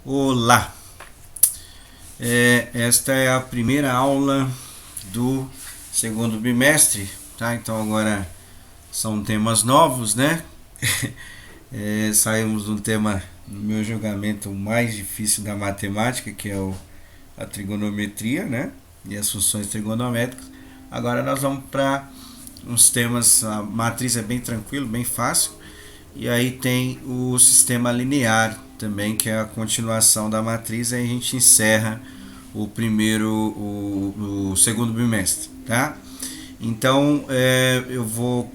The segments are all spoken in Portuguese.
Olá! Esta é a primeira aula do segundo bimestre, tá? Então agora são temas novos, né? Saímos de um tema, no meu julgamento, o mais difícil da matemática, que é a trigonometria, né? E as funções trigonométricas. Agora nós vamos para uns temas, a matriz é bem tranquilo, bem fácil. E aí tem o sistema linear também, que é a continuação da matriz, aí a gente encerra o segundo bimestre, tá? Então eu vou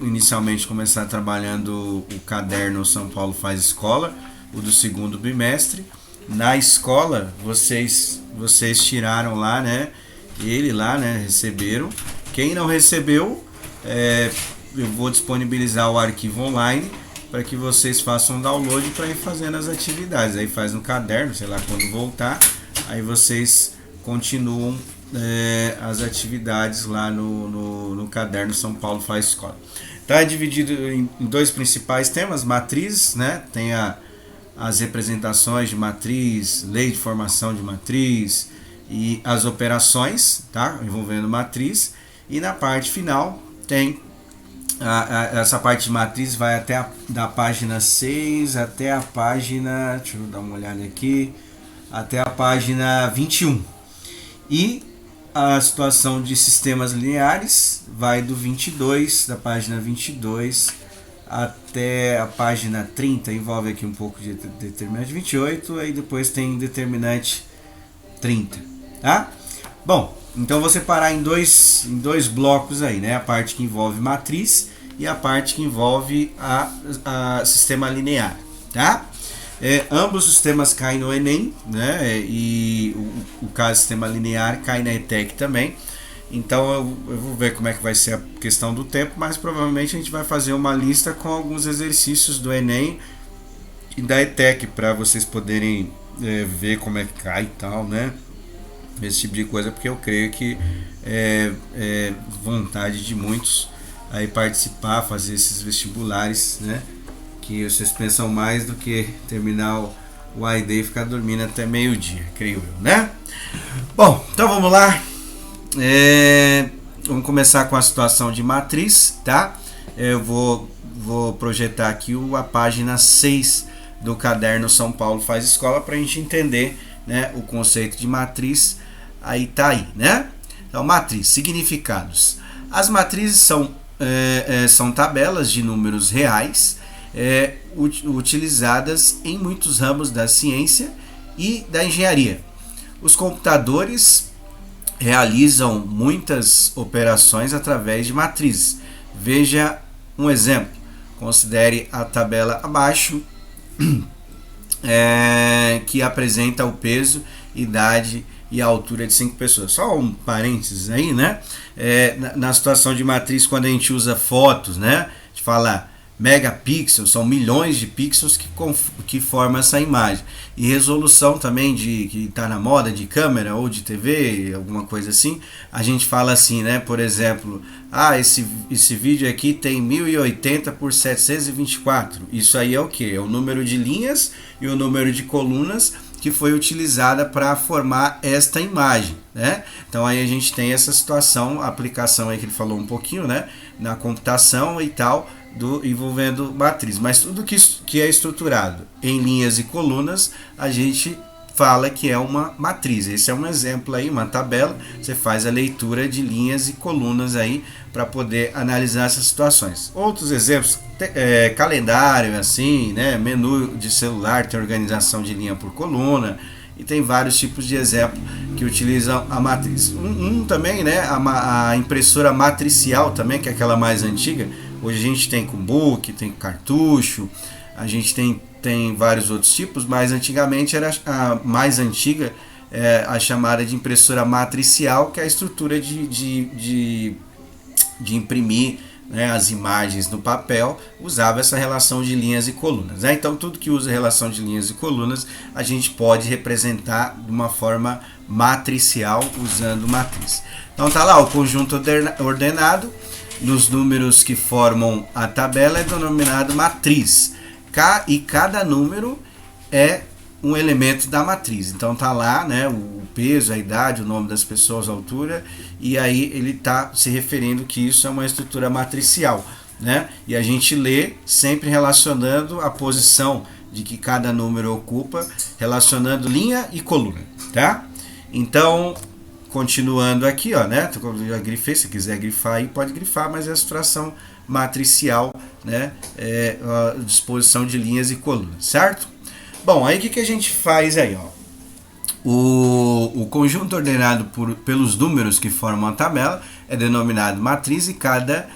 inicialmente começar trabalhando o caderno São Paulo Faz Escola, o do segundo bimestre. Na escola vocês tiraram lá, né? Ele lá, né? Receberam. Quem não recebeu, eu vou disponibilizar o arquivo online para que vocês façam download para ir fazendo as atividades. Aí faz no caderno, sei lá quando voltar, aí vocês continuam as atividades lá no caderno São Paulo Faz Escola. Está dividido em dois principais temas: matrizes, né? Tem as representações de matriz, lei de formação de matriz e as operações, tá? Envolvendo matriz. E na parte final tem essa parte de matriz, vai até da página 6 até a página, deixa eu dar uma olhada aqui, até a página 21. E a situação de sistemas lineares vai do 22, da página 22 até a página 30, envolve aqui um pouco de determinante 28, aí depois tem determinante 30, tá? Bom, então vou separar em dois blocos aí, né? A parte que envolve matriz e a parte que envolve a sistema linear, tá? Ambos os temas caem no Enem, né? E o caso sistema linear cai na ETEC também. Então eu vou ver como é que vai ser a questão do tempo, mas provavelmente a gente vai fazer uma lista com alguns exercícios do Enem e da ETEC para vocês poderem ver como é que cai e tal, né? Esse tipo de coisa, porque eu creio que é vontade de muitos aí participar, fazer esses vestibulares, né? Que vocês pensam mais do que terminar o AID e ficar dormindo até meio-dia, creio eu, né? Bom, então vamos lá. Vamos começar com a situação de matriz, tá? Eu vou projetar aqui a página 6 do caderno São Paulo Faz Escola para a gente entender, né, o conceito de matriz. Aí tá aí, né? Então, matriz, significados. As matrizes são tabelas de números reais utilizadas em muitos ramos da ciência e da engenharia. Os computadores realizam muitas operações através de matrizes. Veja um exemplo. Considere a tabela abaixo, que apresenta o peso, idade e a altura de 5 pessoas. Só um parênteses aí, né? Na situação de matriz, quando a gente usa fotos, né? A gente fala megapixels, são milhões de pixels que formam essa imagem. E resolução também, que está na moda, de câmera ou de TV, alguma coisa assim, a gente fala assim, né? Por exemplo, esse vídeo aqui tem 1080 por 724. Isso aí é o que? É o número de linhas e o número de colunas que foi utilizada para formar esta imagem, né? Então aí a gente tem essa situação, a aplicação aí que ele falou um pouquinho, né? Na computação e tal, envolvendo matriz. Mas tudo que é estruturado em linhas e colunas, a gente fala que é uma matriz. Esse é um exemplo aí, uma tabela. Você faz a leitura de linhas e colunas aí para poder analisar essas situações. Outros exemplos, calendário, assim, né? Menu de celular, tem organização de linha por coluna, e tem vários tipos de exemplos que utilizam a matriz. Também, né? A impressora matricial também, que é aquela mais antiga. Hoje a gente tem com book, tem cartucho, a gente tem vários outros tipos, mas antigamente era a mais antiga, a chamada de impressora matricial, que é a estrutura de imprimir, né, as imagens no papel, usava essa relação de linhas e colunas, né? Então tudo que usa relação de linhas e colunas a gente pode representar de uma forma matricial usando matriz. Então tá lá o conjunto ordenado nos números que formam a tabela é denominado matriz. E cada número é um elemento da matriz. Então tá lá, né, o peso, a idade, o nome das pessoas, a altura, e aí ele está se referindo que isso é uma estrutura matricial, né? E a gente lê sempre relacionando a posição de que cada número ocupa, relacionando linha e coluna, tá? Então, continuando aqui, ó, né? Eu já grifei, se quiser grifar aí, pode grifar, mas é a estruturação matricial, né? A disposição de linhas e colunas, certo? Bom, aí o que a gente faz aí, ó? O conjunto ordenado pelos números que formam a tabela é denominado matriz e cada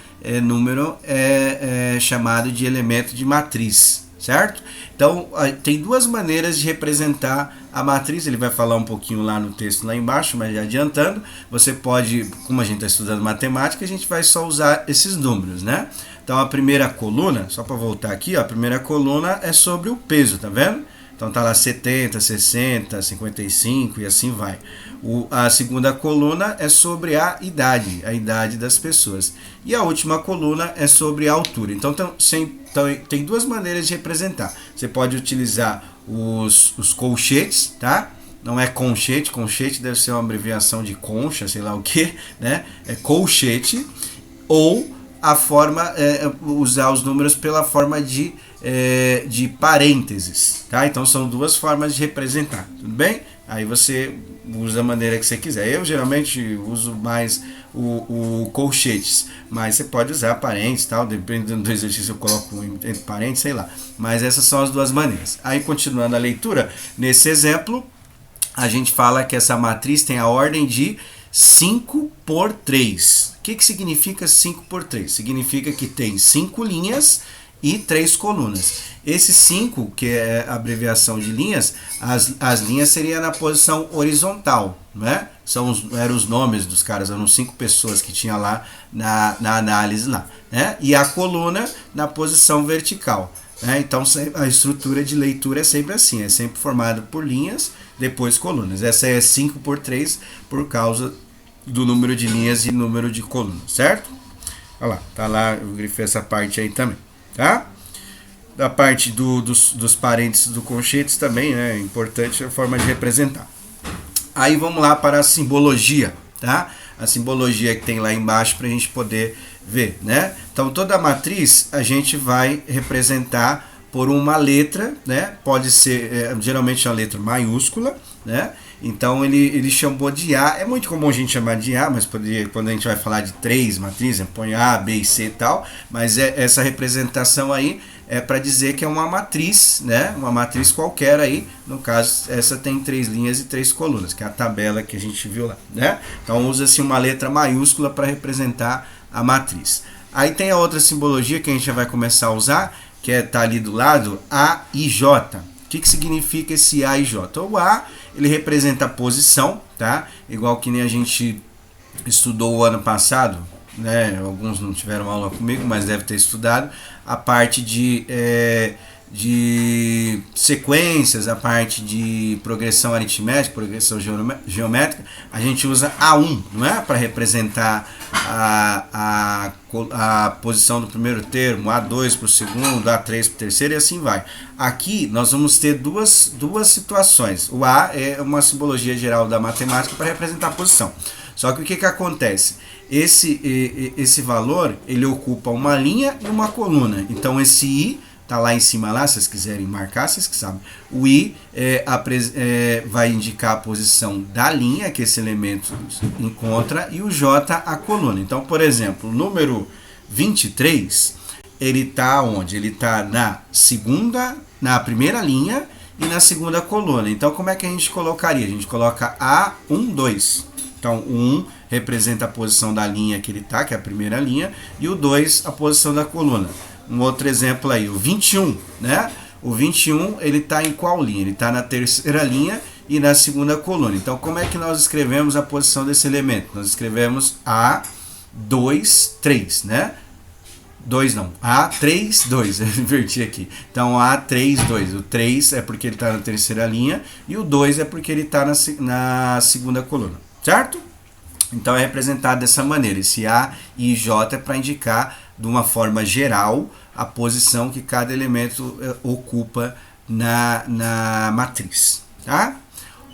número é chamado de elemento de matriz, certo? Então, tem duas maneiras de representar a matriz, ele vai falar um pouquinho lá no texto lá embaixo, mas já adiantando, você pode, como a gente está estudando matemática, a gente vai só usar esses números, né? Então, a primeira coluna, só para voltar aqui, ó, a primeira coluna é sobre o peso, tá vendo? Então tá lá 70, 60, 55 e assim vai. A segunda coluna é sobre a idade das pessoas. E a última coluna é sobre a altura. Então tem duas maneiras de representar. Você pode utilizar os colchetes, tá? Não é conchete, conchete deve ser uma abreviação de concha, sei lá o que, né? É colchete, ou a forma, usar os números pela forma de parênteses, tá? Então são duas formas de representar, tudo bem? Aí você usa da maneira que você quiser. Eu geralmente uso mais o colchetes, mas você pode usar parênteses, tal, dependendo do exercício eu coloco entre parênteses, sei lá. Mas essas são as duas maneiras. Aí continuando a leitura, nesse exemplo, a gente fala que essa matriz tem a ordem de 5 por 3. O que significa 5 por 3? Significa que tem 5 linhas e 3 colunas. Esse 5, que é a abreviação de linhas, as linhas seriam na posição horizontal, né? Eram os nomes dos caras, eram 5 pessoas que tinha lá na análise lá, né? E a coluna na posição vertical, né? Então a estrutura de leitura é sempre assim, é sempre formada por linhas, depois colunas. Essa é 5 por 3 por causa do número de linhas e número de colunas, certo? Olha lá, tá lá, eu grifei essa parte aí também, tá? Da parte dos parênteses do conchetes também, né? É importante a forma de representar. Aí vamos lá para a simbologia, tá? A simbologia que tem lá embaixo para a gente poder ver, né? Então toda a matriz a gente vai representar por uma letra, né? Pode ser, geralmente a letra maiúscula, né? Então ele chamou de A, é muito comum a gente chamar de A, mas quando a gente vai falar de 3 matrizes, põe A, B e C e tal, mas essa representação aí é para dizer que é uma matriz, né? Uma matriz qualquer aí, no caso essa tem 3 linhas e 3 colunas, que é a tabela que a gente viu lá, né? Então usa-se uma letra maiúscula para representar a matriz. Aí tem a outra simbologia que a gente já vai começar a usar, que tá ali do lado, A e J. O que significa esse A e J? O A, ele representa a posição, tá? Igual que nem a gente estudou o ano passado, né? Alguns não tiveram aula comigo, mas deve ter estudado a parte de sequências, a parte de progressão aritmética, progressão geométrica. A gente usa A1, não é? Para representar a posição do primeiro termo, A2 para o segundo, A3 para o terceiro e assim vai. Aqui nós vamos ter duas situações. O A é uma simbologia geral da matemática para representar a posição. Só que o que acontece? Esse valor, ele ocupa uma linha e uma coluna. Então esse I tá lá em cima lá, se vocês quiserem marcar, vocês que sabem. O I vai indicar a posição da linha que esse elemento encontra e o J a coluna. Então, por exemplo, o número 23, ele tá onde? Ele tá na primeira linha e na segunda coluna. Então, como é que a gente colocaria? A gente coloca A1, 2. Então, o 1 representa a posição da linha que ele tá, que é a primeira linha, e o 2 a posição da coluna. Um outro exemplo aí, o 21, né? O 21, ele está em qual linha? Ele está na terceira linha e na segunda coluna. Então, como é que nós escrevemos a posição desse elemento? Nós escrevemos A2, 3, né? 2 não, A3, 2, eu inverti aqui. Então, A3, 2. O 3 é porque ele está na terceira linha e o 2 é porque ele está na segunda coluna, certo? Então, é representado dessa maneira. Esse A e J é para indicar de uma forma geral a posição que cada elemento ocupa na matriz, tá?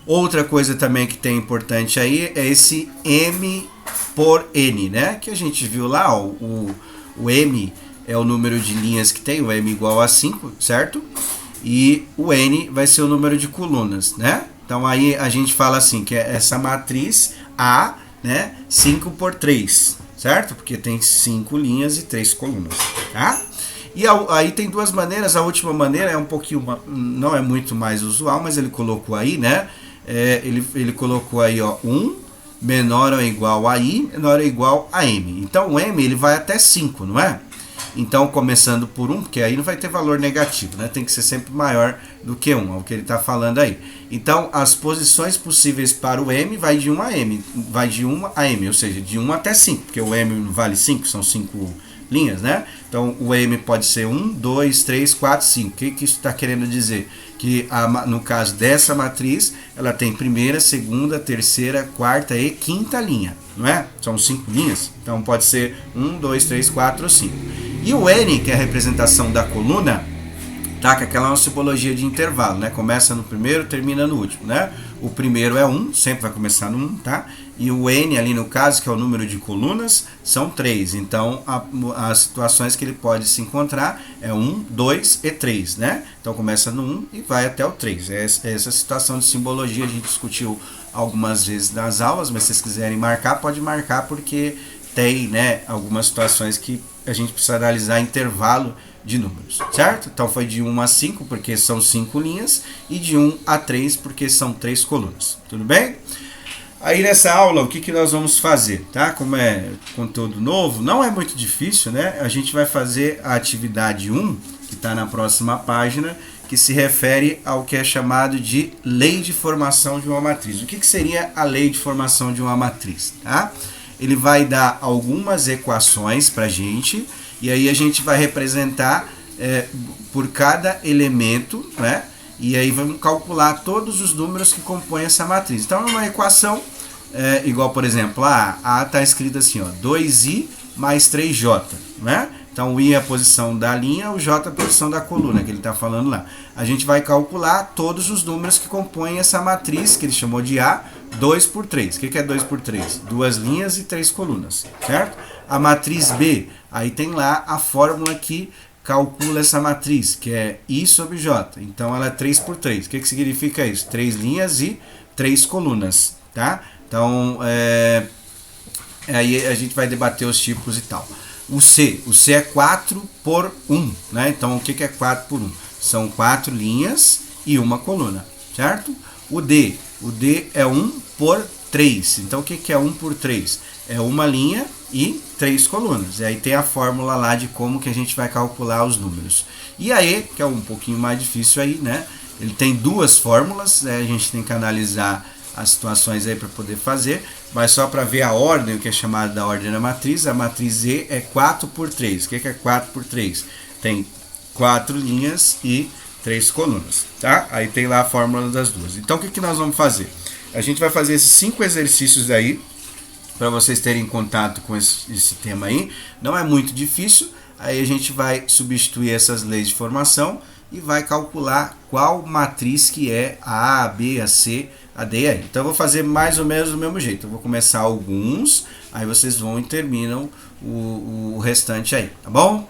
Outra coisa também que tem importante aí é esse M por N, né? Que a gente viu lá, ó, o M é o número de linhas que tem, o M igual a 5, certo? E o N vai ser o número de colunas, né? Então aí a gente fala assim, que é essa matriz A, né? 5 por 3, certo? Porque tem 5 linhas e 3 colunas, tá? E aí tem duas maneiras, a última maneira é um pouquinho, não é muito mais usual, mas ele colocou aí, né? Ele colocou aí, ó, 1 menor ou igual a I, menor ou igual a M. Então o M ele vai até 5, não é? Então começando por 1, porque aí não vai ter valor negativo, né? Tem que ser sempre maior do que 1, é o que ele está falando aí. Então as posições possíveis para o M vai de 1 a M, vai de 1 a M, ou seja, de 1 até 5, porque o M vale 5, são 5 linhas, né? Então o M pode ser 1, 2, 3, 4, 5. O que isso está querendo dizer? Que no caso dessa matriz, ela tem primeira, segunda, terceira, quarta e quinta linha, não é? São 5 linhas, então pode ser 1, 2, 3, 4 ou 5. E o N, que é a representação da coluna, tá? Que aquela é uma simbologia de intervalo, né? Começa no primeiro, termina no último, né? O primeiro é 1, sempre vai começar no 1, tá? E o N ali no caso, que é o número de colunas, são 3. Então, as situações que ele pode se encontrar é 1, 2 e 3, né? Então, começa no 1 e vai até o 3. Essa situação de simbologia a gente discutiu algumas vezes nas aulas, mas se vocês quiserem marcar, pode marcar, porque tem, né, algumas situações que a gente precisa analisar intervalo de números, certo? Então, foi de 1 a 5, porque são 5 linhas, e de 1 a 3, porque são 3 colunas. Tudo bem? Aí nessa aula, o que nós vamos fazer, tá? Como é conteúdo novo, não é muito difícil, né? A gente vai fazer a atividade 1, que está na próxima página, que se refere ao que é chamado de lei de formação de uma matriz. O que seria a lei de formação de uma matriz, tá? Ele vai dar algumas equações para a gente, e aí a gente vai representar por cada elemento, né? E aí vamos calcular todos os números que compõem essa matriz. Então é uma equação igual, por exemplo, A está escrito assim, ó, 2i mais 3j, né? Então o i é a posição da linha, o j é a posição da coluna, que ele está falando lá. A gente vai calcular todos os números que compõem essa matriz, que ele chamou de A, 2 por 3. O que é 2 por 3? 2 linhas e 3 colunas, certo? A matriz B, aí tem lá a fórmula que calcula essa matriz, que é I sobre J. Então ela é 3 por 3. O que significa isso? 3 linhas e 3 colunas, tá? Então, aí a gente vai debater os tipos e tal. O C é 4 por 1, né? Então o que é 4 por 1? São 4 linhas e uma coluna, certo? O D é 1 por 3. Então o que é 1 por 3? É uma linha e 3 colunas. E aí tem a fórmula lá de como que a gente vai calcular os números. E aí, que é um pouquinho mais difícil aí, né? Ele tem duas fórmulas, né? A gente tem que analisar as situações aí para poder fazer, mas só para ver a ordem, o que é chamado da ordem da matriz, a matriz E é 4 por 3. O que é 4 por 3? Tem 4 linhas e 3 colunas, tá? Aí tem lá a fórmula das duas. Então o que nós vamos fazer? A gente vai fazer esses 5 exercícios aí, para vocês terem contato com esse tema aí. Não é muito difícil, aí a gente vai substituir essas leis de formação e vai calcular qual matriz que é a A, a B, a C, a D e a E. Então eu vou fazer mais ou menos do mesmo jeito. Eu vou começar alguns, aí vocês vão e terminam o restante aí, tá bom?